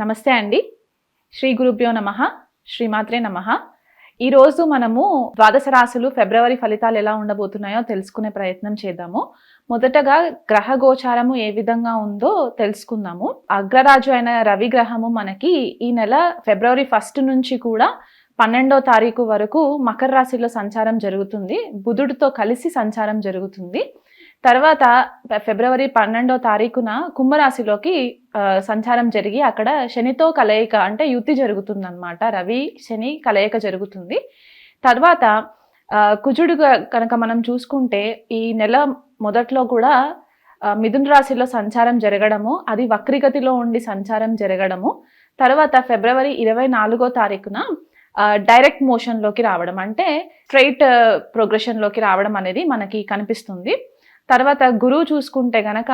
నమస్తే అండి. శ్రీ గురుభ్యో నమః. శ్రీమాత్రే నమః. ఈరోజు మనము ద్వాదశ రాశులు ఫిబ్రవరి ఫలితాలు ఎలా ఉండబోతున్నాయో తెలుసుకునే ప్రయత్నం చేద్దాము. మొదటగా గ్రహ గోచారము ఏ విధంగా ఉందో తెలుసుకుందాము. అగ్రరాజు అయిన రవి గ్రహము మనకి ఈ నెల ఫిబ్రవరి 1 నుంచి కూడా 12వ తారీఖు వరకు మకర రాశిలో సంచారం జరుగుతుంది. బుధుడితో కలిసి సంచారం జరుగుతుంది. తర్వాత ఫిబ్రవరి 12వ తారీఖున కుంభరాశిలోకి సంచారం జరిగి అక్కడ శనితో కలయిక అంటే యుతి జరుగుతుందన్నమాట. రవి శని కలయిక జరుగుతుంది. తర్వాత కుజుడు కనుక మనం చూసుకుంటే ఈ నెల మొదట్లో కూడా మిథున రాశిలో సంచారం జరగడము, అది వక్రిగతిలో ఉండి సంచారం జరగడము, తర్వాత ఫిబ్రవరి 24వ తారీఖున డైరెక్ట్ మోషన్లోకి రావడం అంటే స్ట్రైట్ ప్రోగ్రెషన్లోకి రావడం అనేది మనకి కనిపిస్తుంది. తర్వాత గురువు చూసుకుంటే గనక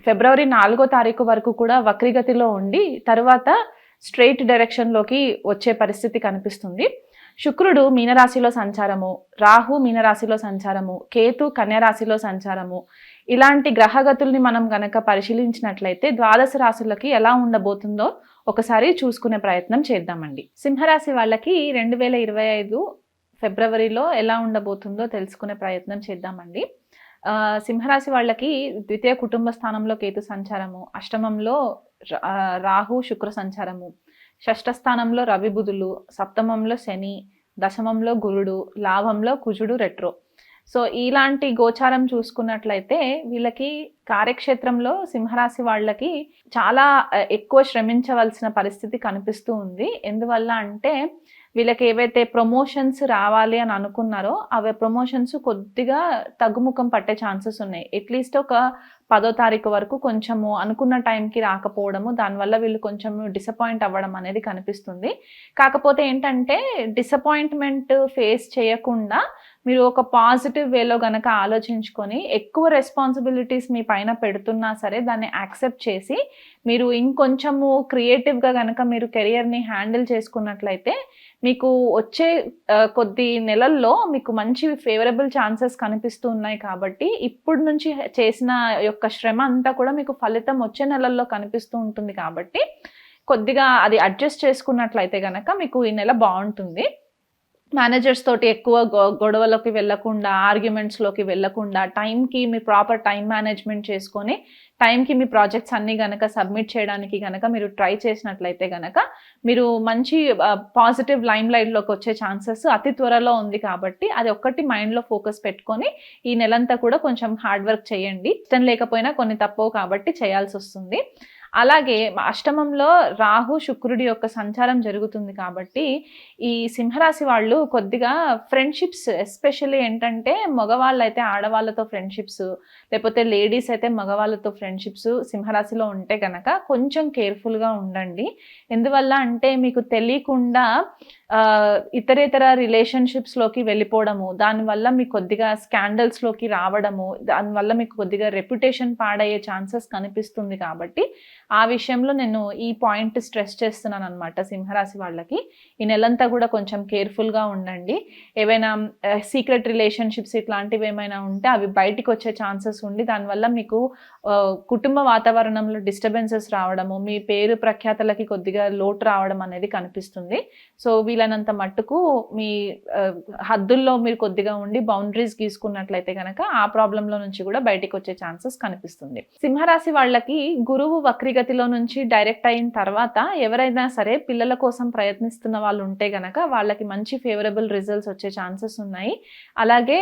ఫిబ్రవరి 4వ తారీఖు వరకు కూడా వక్రిగతిలో ఉండి తర్వాత స్ట్రైట్ డైరెక్షన్లోకి వచ్చే పరిస్థితి కనిపిస్తుంది. శుక్రుడు మీనరాశిలో సంచారము, రాహు మీనరాశిలో సంచారము, కేతు కన్యరాశిలో సంచారము, ఇలాంటి గ్రహగతుల్ని మనం గనక పరిశీలించినట్లయితే ద్వాదశ రాశులకి ఎలా ఉండబోతుందో ఒకసారి చూసుకునే ప్రయత్నం చేద్దామండి. సింహరాశి వాళ్ళకి 2025 ఫిబ్రవరిలో ఎలా ఉండబోతుందో తెలుసుకునే ప్రయత్నం చేద్దామండి. సింహరాశి వాళ్ళకి ద్వితీయ కుటుంబ స్థానంలో కేతు సంచారము, అష్టమంలో రాహు శుక్ర సంచారము, షష్ఠ స్థానంలో రవి బుధులు, సప్తమంలో శని, దశమంలో గురుడు, లాభంలో కుజుడు రెట్రో. సో ఇలాంటి గోచారం చూసుకున్నట్లయితే వీళ్ళకి కార్యక్షేత్రంలో సింహరాశి వాళ్ళకి చాలా ఎక్కువ శ్రమించవలసిన పరిస్థితి కనిపిస్తూ ఉంది. ఎందువల్ల అంటే వీళ్ళకి ఏవైతే ప్రమోషన్స్ రావాలి అని అనుకున్నారో అవి ప్రమోషన్స్ కొద్దిగా తగ్గుముఖం పట్టే ఛాన్సెస్ ఉన్నాయి. అట్లీస్ట్ ఒక 10వ తారీఖు వరకు కొంచెము అనుకున్న టైంకి రాకపోవడము, దానివల్ల వీళ్ళు కొంచెం డిసప్పాయింట్ అవ్వడం అనేది కనిపిస్తుంది. కాకపోతే ఏంటంటే డిసప్పాయింట్మెంట్ ఫేస్ చేయకుండా మీరు ఒక పాజిటివ్ వేలో గనక ఆలోచించుకొని ఎక్కువ రెస్పాన్సిబిలిటీస్ మీ పైన పెడుతున్నా సరే దాన్ని యాక్సెప్ట్ చేసి మీరు ఇంకొంచెము క్రియేటివ్గా గనక మీరు కెరియర్ని హ్యాండిల్ చేసుకున్నట్లయితే మీకు వచ్చే కొద్ది నెలల్లో మీకు మంచి ఫేవరబుల్ ఛాన్సెస్ కనిపిస్తూ ఉన్నాయి. కాబట్టి ఇప్పుడు నుంచి చేసిన యొక్క శ్రమ అంతా కూడా మీకు ఫలితం వచ్చే నెలల్లో కనిపిస్తూ ఉంటుంది. కాబట్టి కొద్దిగా అది అడ్జస్ట్ చేసుకున్నట్లయితే కనుక మీకు ఈ నెల బాగుంటుంది. మేనేజర్స్ తోటి ఎక్కువ గొడవలోకి వెళ్ళకుండా, ఆర్గ్యుమెంట్స్లోకి వెళ్ళకుండా టైంకి మీ ప్రాపర్ టైం మేనేజ్మెంట్ చేసుకొని టైంకి మీ ప్రాజెక్ట్స్ అన్నీ కనుక సబ్మిట్ చేయడానికి కనుక మీరు ట్రై చేసినట్లయితే కనుక మీరు మంచి పాజిటివ్ లైమ్ లైట్లోకి వచ్చే ఛాన్సెస్ అతి త్వరలో ఉంది. కాబట్టి అది ఒక్కటి మైండ్లో ఫోకస్ పెట్టుకొని ఈ నెలంతా కూడా కొంచెం హార్డ్ వర్క్ చేయండి. ఇష్టం లేకపోయినా కొన్ని తప్పవు కాబట్టి చేయాల్సి వస్తుంది. అలాగే అష్టమంలో రాహు శుక్రుడి యొక్క సంచారం జరుగుతుంది. కాబట్టి ఈ సింహరాశి వాళ్ళు కొద్దిగా ఫ్రెండ్షిప్స్, ఎస్పెషల్లీ ఏంటంటే మగవాళ్ళు అయితే ఆడవాళ్ళతో ఫ్రెండ్షిప్స్, లేకపోతే లేడీస్ అయితే మగవాళ్ళతో ఫ్రెండ్షిప్స్ సింహరాశిలో ఉంటే కనుక కొంచెం కేర్ఫుల్గా ఉండండి. ఎందువల్ల అంటే మీకు తెలియకుండా ఇతరేతర రిలేషన్షిప్స్లోకి వెళ్ళిపోవడము, దానివల్ల మీకు కొద్దిగా స్కాండల్స్లోకి రావడము, దానివల్ల మీకు కొద్దిగా రెప్యుటేషన్ పాడయ్యే ఛాన్సెస్ కనిపిస్తుంది. కాబట్టి ఆ విషయంలో నేను ఈ పాయింట్ స్ట్రెస్ చేస్తున్నాను అనమాట. సింహరాశి వాళ్ళకి ఈ నెలంతా కూడా కొంచెం కేర్ఫుల్గా ఉండండి. ఏవైనా సీక్రెట్ రిలేషన్షిప్స్ ఇట్లాంటివి ఏమైనా ఉంటే అవి బయటికి వచ్చే ఛాన్సెస్ ఉండి దానివల్ల మీకు కుటుంబ వాతావరణంలో డిస్టర్బెన్సెస్ రావడము, మీ పేరు ప్రఖ్యాతలకి కొద్దిగా లోటు రావడం అనేది కనిపిస్తుంది. సో వీలైనంత మట్టుకు మీ హద్దుల్లో మీరు కొద్దిగా ఉండి బౌండరీస్ గీసుకున్నట్లయితే కనుక ఆ ప్రాబ్లంలో నుంచి కూడా బయటికి వచ్చే ఛాన్సెస్ కనిపిస్తుంది. సింహరాశి వాళ్ళకి గురువు వక్రిగతిలో నుంచి డైరెక్ట్ అయిన తర్వాత ఎవరైనా సరే పిల్లల కోసం ప్రయత్నిస్తున్న వాళ్ళు ఉంటే గనక వాళ్ళకి మంచి ఫేవరబుల్ రిజల్ట్స్ వచ్చే ఛాన్సెస్ ఉన్నాయి. అలాగే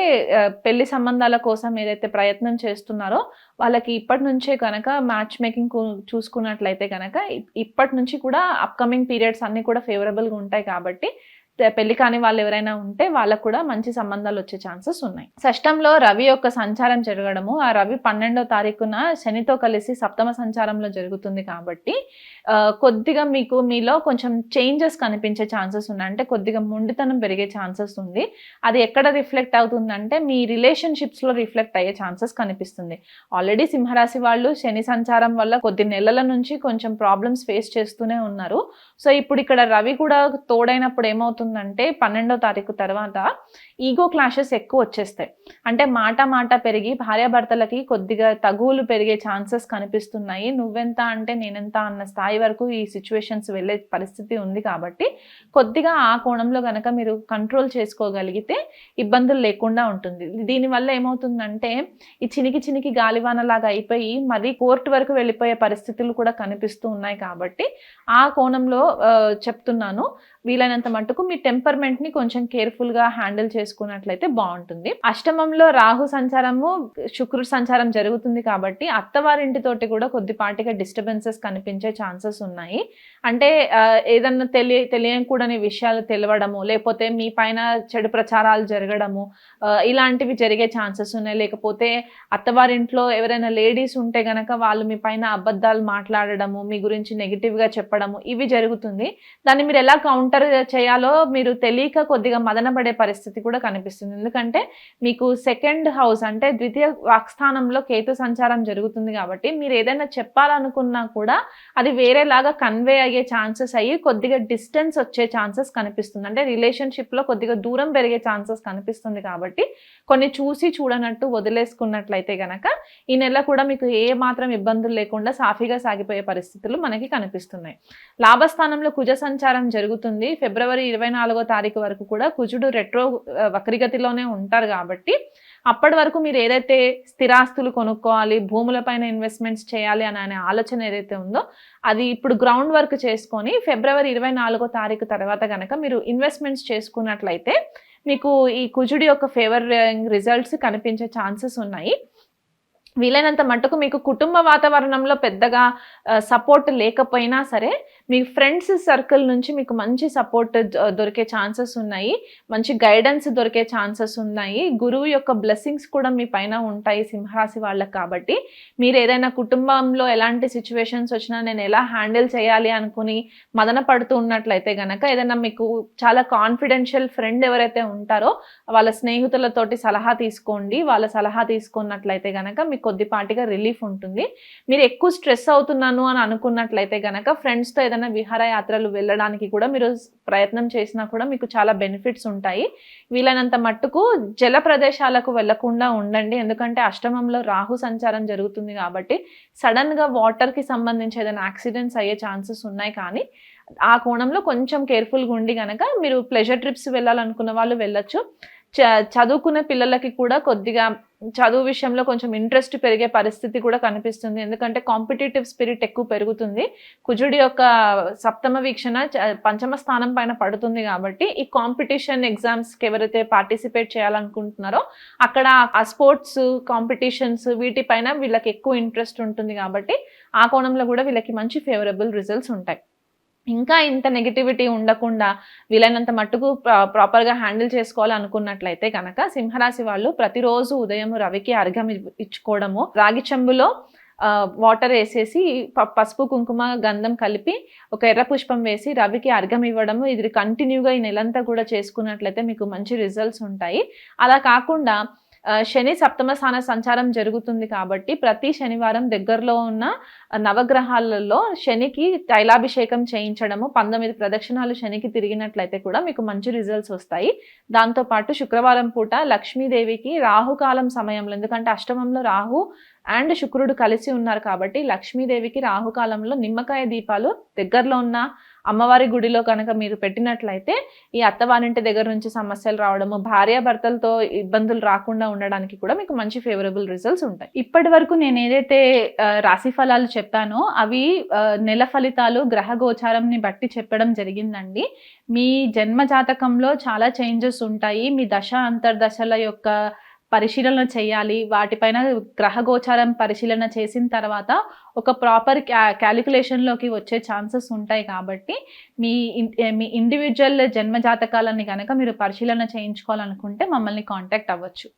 పెళ్లి సంబంధాల కోసం ఏదైతే ప్రయత్నం చేస్తున్నారో వాళ్ళకి ఇప్పటి నుంచే కనుక మ్యాచ్ మేకింగ్ చూసుకున్నట్లయితే కనుక ఇప్పటి నుంచి కూడా అప్కమింగ్ పీరియడ్స్ అన్నీ కూడా ఫేవరబుల్గా ఉంటాయి. కాబట్టి పెళ్లి కాని వాళ్ళు ఎవరైనా ఉంటే వాళ్ళకు కూడా మంచి సంబంధాలు వచ్చే ఛాన్సెస్ ఉన్నాయి. షష్టంలో రవి యొక్క సంచారం జరగడము, ఆ రవి 12వ తారీఖున శనితో కలిసి సప్తమ సంచారంలో జరుగుతుంది. కాబట్టి కొద్దిగా మీలో కొంచెం చేంజెస్ కనిపించే ఛాన్సెస్ ఉన్నాయి. అంటే కొద్దిగా మొండితనం పెరిగే ఛాన్సెస్ ఉంది. అది ఎక్కడ రిఫ్లెక్ట్ అవుతుందంటే మీ రిలేషన్షిప్స్లో రిఫ్లెక్ట్ అయ్యే ఛాన్సెస్ కనిపిస్తుంది. ఆల్రెడీ సింహరాశి వాళ్ళు శని సంచారం వల్ల కొద్ది నెలల నుంచి కొంచెం ప్రాబ్లమ్స్ ఫేస్ చేస్తూనే ఉన్నారు. సో ఇప్పుడు ఇక్కడ రవి కూడా తోడైనప్పుడు ఏమవుతుంది ఏమవుతుందంటే 12వ తారీఖు తర్వాత ఈగో క్లాషెస్ ఎక్కువ వచ్చేస్తాయి. అంటే మాట పెరిగి భార్యాభర్తలకి కొద్దిగా తగువులు పెరిగే ఛాన్సెస్ కనిపిస్తున్నాయి. నువ్వెంత అంటే నేనెంత అన్న స్థాయి వరకు ఈ సిచ్యువేషన్స్ వెళ్ళే పరిస్థితి ఉంది కాబట్టి కొద్దిగా ఆ కోణంలో గనక మీరు కంట్రోల్ చేసుకోగలిగితే ఇబ్బందులు లేకుండా ఉంటుంది. దీనివల్ల ఏమవుతుందంటే ఈ చినికి గాలివానలాగా అయిపోయి మరీ కోర్టు వరకు వెళ్ళిపోయే పరిస్థితులు కూడా కనిపిస్తూ ఉన్నాయి కాబట్టి ఆ కోణంలో చెప్తున్నాను. వీలైనంత మట్టుకు మీ టెంపర్మెంట్ని కొంచెం కేర్ఫుల్గా హ్యాండిల్ చేసుకున్నట్లయితే బాగుంటుంది. అష్టమంలో రాహు సంచారము శుక్రుడు సంచారం జరుగుతుంది కాబట్టి అత్తవారింటితోటి కూడా కొద్దిపాటిగా డిస్టర్బెన్సెస్ కనిపించే ఛాన్సెస్ ఉన్నాయి. అంటే ఏదన్నా తెలియకూడని విషయాలు తెలవడము, లేకపోతే మీ పైన చెడు ప్రచారాలు జరగడము, ఇలాంటివి జరిగే ఛాన్సెస్ ఉన్నాయి. లేకపోతే అత్తవారింట్లో ఎవరైనా లేడీస్ ఉంటే గనక వాళ్ళు మీ పైన అబద్ధాలు మాట్లాడడము, మీ గురించి నెగిటివ్గా చెప్పడము, ఇవి జరుగుతుంది. దాన్ని మీరు ఎలా కౌంటర్ చేయాలో మీరు తెలియక కొద్దిగా మదనపడే పరిస్థితి కూడా కనిపిస్తుంది. ఎందుకంటే మీకు సెకండ్ హౌస్ అంటే ద్వితీయ వాక్స్థానంలో కేతు సంచారం జరుగుతుంది కాబట్టి మీరు ఏదైనా చెప్పాలనుకున్నా కూడా అది వేరేలాగా కన్వే అయ్యే ఛాన్సెస్ అయ్యి కొద్దిగా డిస్టెన్స్ వచ్చే ఛాన్సెస్ కనిపిస్తుంది. అంటే రిలేషన్షిప్లో కొద్దిగా దూరం పెరిగే ఛాన్సెస్ కనిపిస్తుంది కాబట్టి కొన్ని చూసి చూడనట్టు వదిలేసుకున్నట్లయితే గనక ఈ నెల కూడా మీకు ఏ మాత్రం ఇబ్బందులు లేకుండా సాఫీగా సాగిపోయే పరిస్థితులు మనకి కనిపిస్తున్నాయి. లాభస్థానంలో కుజ సంచారం జరుగుతుంది. ఫిబ్రవరి 24వ తారీఖు వరకు కూడా కుజుడు రెట్రో వక్రిగతిలోనే ఉంటారు కాబట్టి అప్పటి వరకు మీరు ఏదైతే స్థిరాస్తులు కొనుక్కోవాలి, భూములపైన ఇన్వెస్ట్మెంట్స్ చేయాలి అనే ఆలోచన ఏదైతే ఉందో అది ఇప్పుడు గ్రౌండ్ వర్క్ చేసుకొని ఫిబ్రవరి 24వ తారీఖు తర్వాత కనుక మీరు ఇన్వెస్ట్మెంట్స్ చేసుకున్నట్లయితే మీకు ఈ కుజుడి యొక్క ఫేవర్ రిజల్ట్స్ కనిపించే ఛాన్సెస్ ఉన్నాయి. వీలైనంత మట్టుకు మీకు కుటుంబ వాతావరణంలో పెద్దగా సపోర్ట్ లేకపోయినా సరే మీ ఫ్రెండ్స్ సర్కిల్ నుంచి మీకు మంచి సపోర్ట్ దొరికే ఛాన్సెస్ ఉన్నాయి. మంచి గైడెన్స్ దొరికే ఛాన్సెస్ ఉన్నాయి. గురువు యొక్క బ్లెస్సింగ్స్ కూడా మీ పైన ఉంటాయి సింహరాశి వాళ్ళకి. కాబట్టి మీరు ఏదైనా కుటుంబంలో ఎలాంటి సిచ్యువేషన్స్ వచ్చినా నేను ఎలా హ్యాండిల్ చేయాలి అనుకుని మదన పడుతూ ఉన్నట్లయితే గనక ఏదైనా మీకు చాలా కాన్ఫిడెన్షియల్ ఫ్రెండ్ ఎవరైతే ఉంటారో వాళ్ళ స్నేహితులతోటి సలహా తీసుకోండి. వాళ్ళ సలహా తీసుకున్నట్లయితే గనక మీకు కొద్దిపాటిగా రిలీఫ్ ఉంటుంది. మీరు ఎక్కువ స్ట్రెస్ అవుతున్నాను అని అనుకున్నట్లయితే గనక ఫ్రెండ్స్తో ఏదైనా విహారయాత్రలు వెళ్ళడానికి కూడా మీరు ప్రయత్నం చేసినా కూడా మీకు చాలా బెనిఫిట్స్ ఉంటాయి. వీలైనంత మట్టుకు జల ప్రదేశాలకు వెళ్లకుండా ఉండండి. ఎందుకంటే అష్టమంలో రాహు సంచారం జరుగుతుంది కాబట్టి సడన్గా వాటర్కి సంబంధించి ఏదైనా యాక్సిడెంట్స్ అయ్యే ఛాన్సెస్ ఉన్నాయి. కానీ ఆ కోణంలో కొంచెం కేర్ఫుల్గా ఉండి కనుక మీరు ప్లెజర్ ట్రిప్స్ వెళ్ళాలనుకున్న వాళ్ళు వెళ్ళొచ్చు. చదువుకునే పిల్లలకి కూడా కొద్దిగా చదువు విషయంలో కొంచెం ఇంట్రెస్ట్ పెరిగే పరిస్థితి కూడా కనిపిస్తుంది. ఎందుకంటే కాంపిటేటివ్ స్పిరిట్ ఎక్కువ పెరుగుతుంది. కుజుడి యొక్క సప్తమ వీక్షణ పంచమ స్థానం పైన పడుతుంది కాబట్టి ఈ కాంపిటీషన్ ఎగ్జామ్స్కి ఎవరైతే పార్టిసిపేట్ చేయాలనుకుంటున్నారో అక్కడ ఆ స్పోర్ట్స్ కాంపిటీషన్స్ వీటిపైన వీళ్ళకి ఎక్కువ ఇంట్రెస్ట్ ఉంటుంది. కాబట్టి ఆ కోణంలో కూడా వీళ్ళకి మంచి ఫేవరబుల్ రిజల్ట్స్ ఉంటాయి. ఇంకా ఇంత నెగిటివిటీ ఉండకుండా వీలైనంత మట్టుకు ప్రాపర్గా హ్యాండిల్ చేసుకోవాలి అనుకున్నట్లయితే కనుక సింహరాశి వాళ్ళు ప్రతిరోజు ఉదయం రవికి అర్ఘ్యం ఇచ్చుకోవడము, రాగి చెంబులో వాటర్ వేసేసి పసుపు కుంకుమ గంధం కలిపి ఒక ఎర్ర పుష్పం వేసి రవికి అర్ఘ్యం ఇవ్వడము, ఇది కంటిన్యూగా ఈ నెలంతా కూడా చేసుకున్నట్లయితే మీకు మంచి రిజల్ట్స్ ఉంటాయి. అలా కాకుండా శని సప్తమ స్థాన సంచారం జరుగుతుంది కాబట్టి ప్రతి శనివారం దగ్గరలో ఉన్న నవగ్రహాలలో శనికి తైలాభిషేకం చేయించడము, 19 ప్రదక్షిణాలు శనికి తిరిగినట్లయితే కూడా మీకు మంచి రిజల్ట్స్ వస్తాయి. దాంతోపాటు శుక్రవారం పూట లక్ష్మీదేవికి రాహుకాలం సమయంలో, ఎందుకంటే అష్టమంలో రాహు అండ్ శుక్రుడు కలిసి ఉన్నారు కాబట్టి లక్ష్మీదేవికి రాహుకాలంలో నిమ్మకాయ దీపాలు దగ్గరలో ఉన్న అమ్మవారి గుడిలో కనుక మీరు పెట్టినట్లయితే ఈ అత్తవారింటి దగ్గర నుంచి సమస్యలు రావడము, భార్యాభర్తలతో ఇబ్బందులు రాకుండా ఉండడానికి కూడా మీకు మంచి ఫేవరబుల్ రిజల్ట్స్ ఉంటాయి. ఇప్పటి వరకు నేను ఏదైతే రాశి ఫలాలు చెప్పానో అవి నెల ఫలితాలు గ్రహ గోచారంని బట్టి చెప్పడం జరిగిందండి. మీ జన్మ జాతకంలో చాలా చేంజెస్ ఉంటాయి. మీ దశ అంతర్దశల యొక్క పరిశీలన చేయాలి. వాటిపైన గ్రహ గోచారం పరిశీలన చేసిన తర్వాత ఒక ప్రాపర్ క్యాలిక్యులేషన్లోకి వచ్చే ఛాన్సెస్ ఉంటాయి. కాబట్టి మీ ఇండివిజువల్ జన్మ జాతకాలని కనుక మీరు పరిశీలన చేయించుకోవాలనుకుంటే మమ్మల్ని కాంటాక్ట్ అవ్వచ్చు.